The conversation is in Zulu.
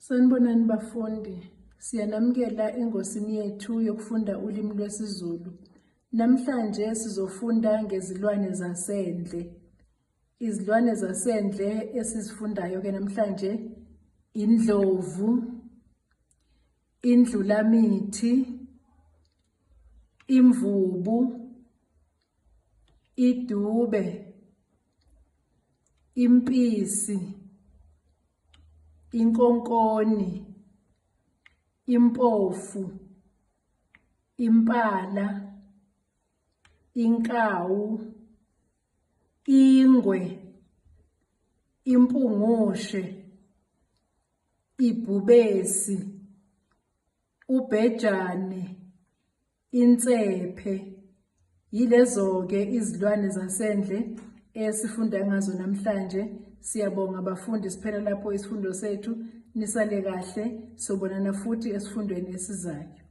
Sanibonani bafundi, siyanamukela engosini yethu yokufunda ulimi lwesiZulu. Namhlanje sizofunda ngezilwane zasendle. Izilwane zasendle esizifundayo ke namhlanje indlovu, indlulamithi, imvubu, idube, impisi, inkonkoni, impofu, impala, inkawu, ingwe, impungushe, ibhubesi, ubhejane, insephe. Yilezo-ke izilwane zasendle esifunda ngazo namhlanje. Siyabonga abafundi, siphela lapho isifundo sethu. Nisale kahle, sobonana futhi esifundweni esizayo.